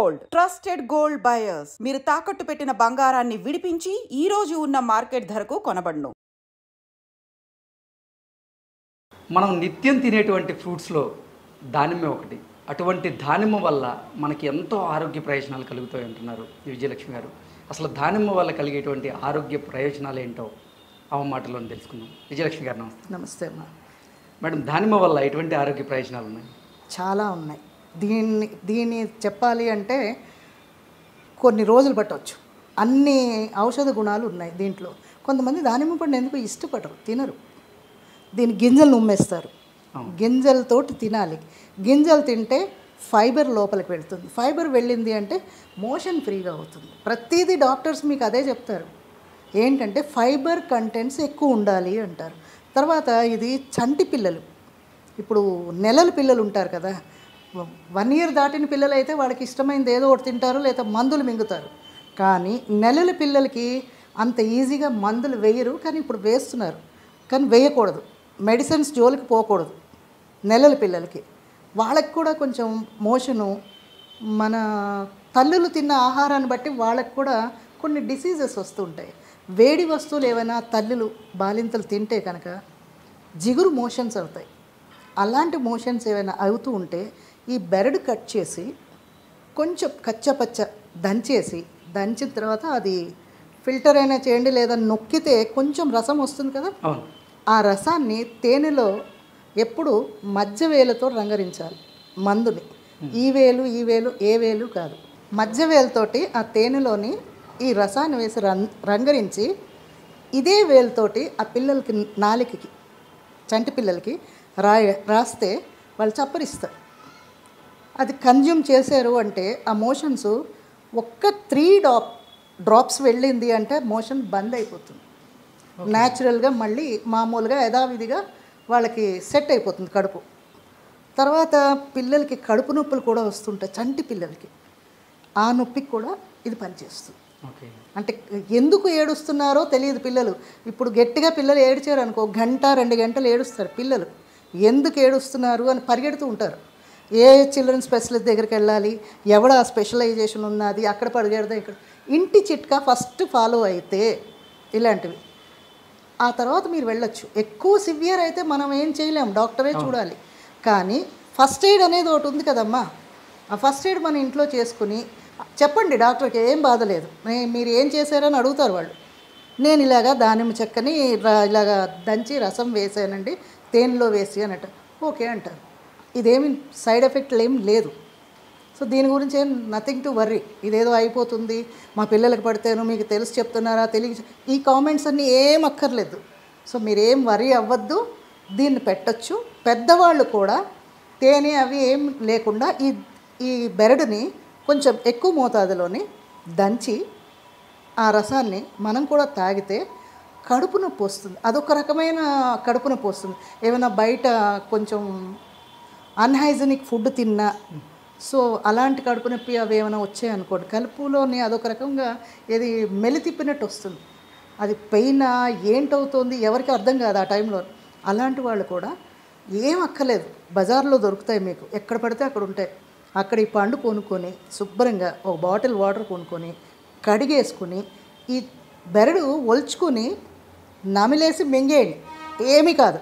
Gold, trusted gold buyers. మీరు తాకట్టు పెట్టిన బంగారాన్ని విడిపించి ఈ రోజు ఉన్న మార్కెట్ ధరకు కొనబడును. మనం నిత్యం తినేటువంటి ఫ్రూట్స్లో దానిమ్మ ఒకటి. అటువంటి దానిమ్మ వల్ల మనకి ఎంతో ఆరోగ్య ప్రయోజనాలు కలుగుతాయి అంటున్నారు విజయలక్ష్మి గారు. అసలు దానిమ్మ వల్ల కలిగేటువంటి ఆరోగ్య ప్రయోజనాలు ఏంటో ఆమె మాటలో తెలుసుకుందాం. విజయలక్ష్మి గారు నమస్తే. నమస్తే అమ్మా. మేడం, దానిమ్మ వల్ల ఎటువంటి ఆరోగ్య ప్రయోజనాలు ఉన్నాయి? చాలా ఉన్నాయి. దీన్ని చెప్పాలి అంటే కొన్ని రోజులు పట్టవచ్చు. అన్ని ఔషధ గుణాలు ఉన్నాయి దీంట్లో. కొంతమంది దానిమ్మ పండు ఎందుకు ఇష్టపడరు, తినరు. దీని గింజలు ఉమ్మేస్తారు. గింజలతోటి తినాలి. గింజలు తింటే ఫైబర్ లోపలికి వెళ్తుంది. ఫైబర్ వెళ్ళింది అంటే మోషన్ ఫ్రీగా అవుతుంది. ప్రతిదీ డాక్టర్స్ మీకు అదే చెప్తారు, ఏంటంటే ఫైబర్ కంటెంట్స్ ఎక్కువ ఉండాలి అంటారు. తర్వాత ఇది చంటి పిల్లలు, ఇప్పుడు నెలల పిల్లలు ఉంటారు కదా, 1 year దాటిన పిల్లలు అయితే వాళ్ళకి ఇష్టమైంది ఏదో ఒకటి తింటారు, లేదా మందులు మింగుతారు. కానీ నెలల పిల్లలకి అంత ఈజీగా మందులు వేయరు, కానీ ఇప్పుడు వేస్తున్నారు. కానీ వేయకూడదు, మెడిసిన్స్ జోలికి పోకూడదు. నెలల పిల్లలకి వాళ్ళకి కూడా కొంచెం మోషను, మన తల్లులు తిన్న ఆహారాన్ని బట్టి వాళ్ళకి కూడా కొన్ని డిసీజెస్ వస్తుంటాయి. వేడి వస్తువులు ఏమైనా తల్లులు బాలింతలు తింటే కనుక జిగురు మోషన్స్ అవుతాయి. అలాంటి మోషన్స్ ఏమైనా అవుతూ ఉంటే ఈ బెరడు కట్ చేసి కొంచెం కచ్చపచ్చ దంచిన తర్వాత అది ఫిల్టర్ అయినా చేయండి, లేదా నొక్కితే కొంచెం రసం వస్తుంది కదా, ఆ రసాన్ని తేనెలో ఎప్పుడు మధ్య వేలుతో రంగరించాలి. మందుని ఈ వేలు ఏ వేలు కాదు, మధ్య వేలుతోటి ఆ తేనెలోని ఈ రసాన్ని వేసి రంగరించి ఇదే వేలుతోటి ఆ పిల్లలకి నాలికకి, చంటి పిల్లలకి రాస్తే వాళ్ళు చప్పరిస్తారు. అది కన్జ్యూమ్ చేశారు అంటే ఆ మోషన్స్ ఒక్క 3 డ్రాప్స్ వెళ్ళింది అంటే మోషన్ బంద్ అయిపోతుంది. న్యాచురల్గా మళ్ళీ మామూలుగా యథావిధిగా వాళ్ళకి సెట్ అయిపోతుంది కడుపు. తర్వాత పిల్లలకి కడుపు నొప్పులు కూడా వస్తుంటాయి చంటి పిల్లలకి. ఆ నొప్పికి కూడా ఇది పనిచేస్తుంది. అంటే ఎందుకు ఏడుస్తున్నారో తెలియదు పిల్లలు. ఇప్పుడు గట్టిగా పిల్లలు ఏడ్చారు అనుకో, 1-2 గంటలు ఏడుస్తారు పిల్లలు. ఎందుకు ఏడుస్తున్నారు అని పరిగెడుతూ ఉంటారు. ఏ చిల్డ్రన్ స్పెషలిస్ట్ దగ్గరికి వెళ్ళాలి, ఎవడ స్పెషలైజేషన్ ఉన్నది, అక్కడ పరిగెడదా, ఇక్కడ. ఇంటి చిట్కా ఫస్ట్ ఫాలో అయితే ఇలాంటివి, ఆ తర్వాత మీరు వెళ్ళొచ్చు. ఎక్కువ సివియర్ అయితే మనం ఏం చేయలేము, డాక్టరే చూడాలి. కానీ ఫస్ట్ ఎయిడ్ అనేది ఒకటి ఉంది కదమ్మా, ఆ ఫస్ట్ ఎయిడ్ మన ఇంట్లో చేసుకుని చెప్పండి డాక్టర్కి, ఏం బాధ లేదు, మీరు ఏం చేశారని అడుగుతారు వాళ్ళు. నేను ఇలాగా దానిమ్మ చెక్కని ఇలాగా దంచి రసం వేసానండి తేనెలో వేసి అన్నట్టు, ఓకే అంటారు. ఇదేమి సైడ్ ఎఫెక్ట్లు ఏం లేదు. సో దీని గురించి ఏం నథింగ్ టు వర్రీ. ఇదేదో అయిపోతుంది, మా పిల్లలకు పడితేను మీకు తెలిసి చెప్తున్నారా తెలియ, ఈ కామెంట్స్ అన్నీ ఏం అక్కర్లేదు. సో మీరేం వర్రీ అవ్వద్దు, దీన్ని పెట్టచ్చు. పెద్దవాళ్ళు కూడా తేనె అవి ఏం లేకుండా ఈ బెరడుని కొంచెం ఎక్కువ మోతాదులోని దంచి ఆ రసాన్ని మనం కూడా తాగితే కడుపు నొప్పి వస్తుంది. అదొక రకమైన కడుపు నొప్పి వస్తుంది. ఏమైనా బయట కొంచెం అన్హైజెనిక్ ఫుడ్ తిన్నా, సో అలాంటి కడుపు నొప్పి అవి ఏమైనా వచ్చాయనుకోండి, కలుపులోని అదొక రకంగా ఏది మెలి తిప్పినట్టు వస్తుంది. అది పెయిన్ ఏంటవుతుంది ఎవరికి అర్థం కాదు ఆ టైంలో. అలాంటి వాళ్ళు కూడా ఏం అక్కర్లేదు, బజార్లో దొరుకుతాయి మీకు, ఎక్కడ పడితే అక్కడ ఉంటాయి. అక్కడ ఈ పండు కొనుక్కొని శుభ్రంగా ఒక బాటిల్ వాటర్ కొనుక్కొని కడిగేసుకుని ఈ బెరడు ఒల్చుకొని నమిలేసి మింగేయండి, ఏమీ కాదు,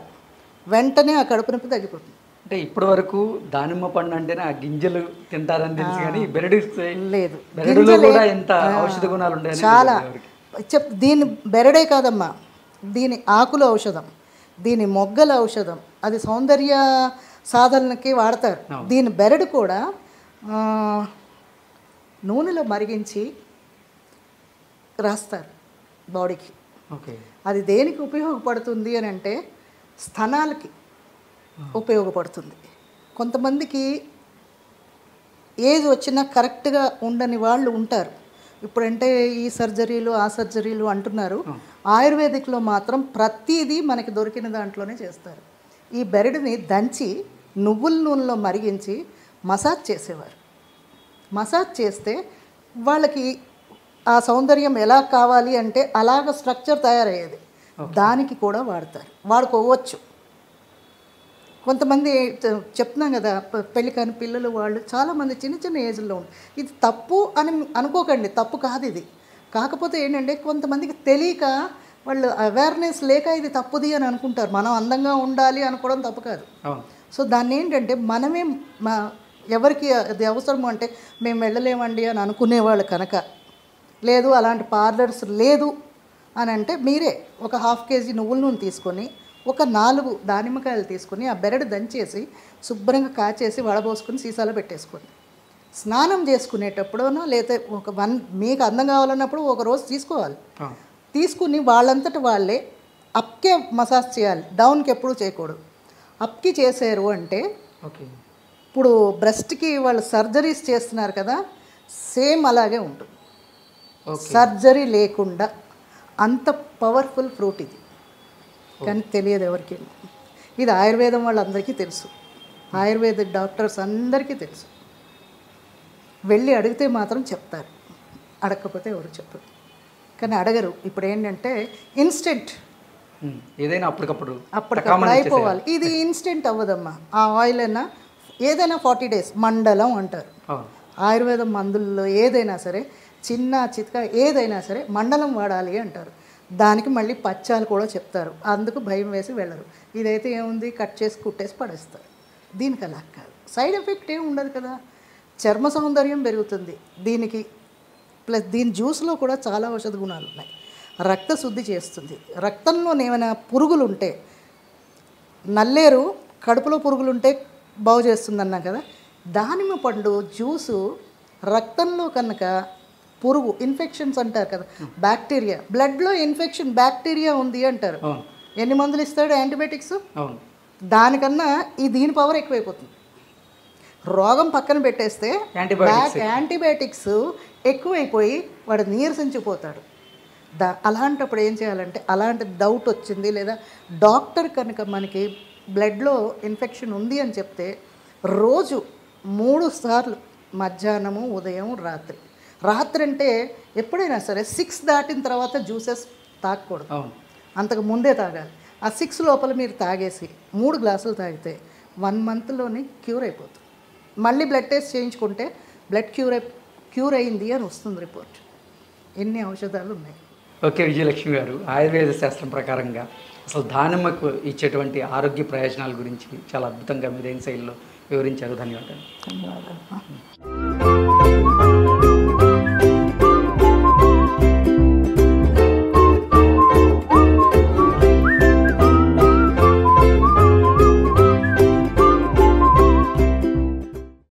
వెంటనే ఆ కడుపు నొప్పి తగ్గిపోతుంది. అంటే ఇప్పటి వరకు దానిమ్మ పండు అంటేనే ఆ గింజలు తింటారని తెలుసు, కానీ బెరడు లేదు, బెరడులో కూడా ఎంత ఔషధ గుణాలు ఉంటాయని చాలా దీని బెరడే కాదమ్మా, దీని ఆకుల ఔషధం, దీని మొగ్గల ఔషధం, అది సౌందర్య సాధనకి వాడతారు. దీని బెరడు కూడా నూనెలో మరిగించి రాస్తారు బాడీకి. అది దేనికి ఉపయోగపడుతుంది అని అంటే స్తనాలకి ఉపయోగపడుతుంది. కొంతమందికి ఏజ్ వచ్చినా కరెక్ట్గా ఉండని వాళ్ళు ఉంటారు. ఇప్పుడంటే ఈ సర్జరీలు ఆ సర్జరీలు అంటున్నారు. ఆయుర్వేదిక్లో మాత్రం ప్రతిదీ మనకి దొరికిన దాంట్లోనే చేస్తారు. ఈ బెరడుని దంచి నువ్వుల నూనెలో మరిగించి మసాజ్ చేసేవారు. మసాజ్ చేస్తే వాళ్ళకి ఆ సౌందర్యం ఎలా కావాలి అంటే అలాగ స్ట్రక్చర్ తయారయ్యేది. దానికి కూడా వాడతారు, వాడుకోవచ్చు. కొంతమంది చెప్తున్నాం కదా, పెళ్లి కాని పిల్లలు వాళ్ళు చాలామంది చిన్న చిన్న ఏజ్లో ఉంటారు. ఇది తప్పు అని అనుకోకండి, తప్పు కాదు ఇది. కాకపోతే ఏంటంటే కొంతమందికి తెలియక వాళ్ళు అవేర్నెస్ లేక ఇది తప్పుది అని అనుకుంటారు. మనం అందంగా ఉండాలి అనుకోవడం తప్పు కాదు. సో దాన్ని ఏంటంటే మనమే ఎవరికి అది అవసరము అంటే మేము వెళ్ళలేమండి అని అనుకునేవాళ్ళు కనుక, లేదు అలాంటి పార్లర్స్ లేదు అని అంటే మీరే ఒక 1/2 కేజీ నువ్వుల నూనె తీసుకొని ఒక 4 దానిమ్మకాయలు తీసుకొని ఆ బెరడు దంచేసి శుభ్రంగా కాచేసి వడబోసుకొని సీసాలో పెట్టేసుకోండి. స్నానం చేసుకునేటప్పుడునో లేకపోతే ఒక మీకు అందం కావాలన్నప్పుడు ఒక రోజు తీసుకోవాలి. తీసుకుని వాళ్ళంతటి వాళ్ళే అప్కే మసాజ్ చేయాలి, డౌన్కి ఎప్పుడూ చేయకూడదు. అప్కి చేశారు అంటే ఇప్పుడు బ్రెస్ట్కి వాళ్ళు సర్జరీస్ చేస్తున్నారు కదా, సేమ్ అలాగే ఉంటుంది. సర్జరీ లేకుండా అంత పవర్ఫుల్ ఫ్రూట్ ఇది, కానీ తెలియదు ఎవరికి. ఇది ఆయుర్వేదం వాళ్ళందరికీ తెలుసు, ఆయుర్వేద డాక్టర్స్ అందరికీ తెలుసు. వెళ్ళి అడిగితే మాత్రం చెప్తారు, అడగకపోతే ఎవరు చెప్పరు. కానీ అడగరు. ఇప్పుడు ఏంటంటే ఇన్స్టెంట్, ఏదైనా అప్పటికప్పుడు అయిపోవాలి. ఇది ఇన్స్టెంట్ అవ్వదమ్మా. ఆ ఆయిల్ అయినా ఏదైనా 40 days మండలం అంటారు. ఆయుర్వేదం మందుల్లో ఏదైనా సరే చిన్న చితక ఏదైనా సరే మండలం వాడాలి అంటారు. దానికి మళ్ళీ పచ్చాలు కూడా చెప్తారు, అందుకు భయం వేసి వెళ్ళరు. ఇదైతే ఏముంది, కట్ చేసి కుట్టేసి పడేస్తారు. దీనికి అలా కాదు, సైడ్ ఎఫెక్ట్ ఏమి ఉండదు కదా, చర్మ సౌందర్యం పెరుగుతుంది దీనికి. ప్లస్ దీని జ్యూస్లో కూడా చాలా ఔషధ గుణాలు ఉన్నాయి. రక్త శుద్ధి చేస్తుంది. రక్తంలో ఏమైనా పురుగులు ఉంటే, నల్లేరు కడుపులో పురుగులు ఉంటే బాగు చేస్తుంది అన్నాం కదా, దానిమ్మ పండు జ్యూసు రక్తంలో కనుక పురుగు ఇన్ఫెక్షన్స్ అంటారు కదా, బ్యాక్టీరియా, బ్లడ్లో ఇన్ఫెక్షన్ బ్యాక్టీరియా ఉంది అంటారు. ఎన్ని మందులు ఇస్తాడు, యాంటీబయాటిక్స్. దానికన్నా దీని పవర్ ఎక్కువైపోతుంది. రోగం పక్కన పెట్టేస్తే యాంటీబయాటిక్స్ ఎక్కువైపోయి వాడు నీరసించిపోతాడు. అలాంటప్పుడు ఏం చేయాలంటే, అలాంటి డౌట్ వచ్చింది లేదా డాక్టర్ కనుక మనకి బ్లడ్లో ఇన్ఫెక్షన్ ఉంది అని చెప్తే రోజు 3 సార్లు మధ్యాహ్నము, ఉదయం, రాత్రి అంటే ఎప్పుడైనా సరే 6 దాటిన తర్వాత జ్యూసెస్ తాగకూడదు, అంతకు ముందే తాగాలి. ఆ 6 లోపల మీరు తాగేసి 3 గ్లాసులు తాగితే 1 monthలోనే క్యూర్ అయిపోతుంది. మళ్ళీ బ్లడ్ టెస్ట్ చేయించుకుంటే బ్లడ్ క్యూర్ అయింది అని వస్తుంది రిపోర్ట్. ఎన్ని ఔషధాలు ఉన్నాయి. ఓకే విజయలక్ష్మి గారు, ఆయుర్వేద శాస్త్రం ప్రకారంగా అసలు దానిమ్మకు ఇచ్చేటువంటి ఆరోగ్య ప్రయోజనాల గురించి చాలా అద్భుతంగా మీరైన శైలిలో వివరించారు. ధన్యవాదాలు.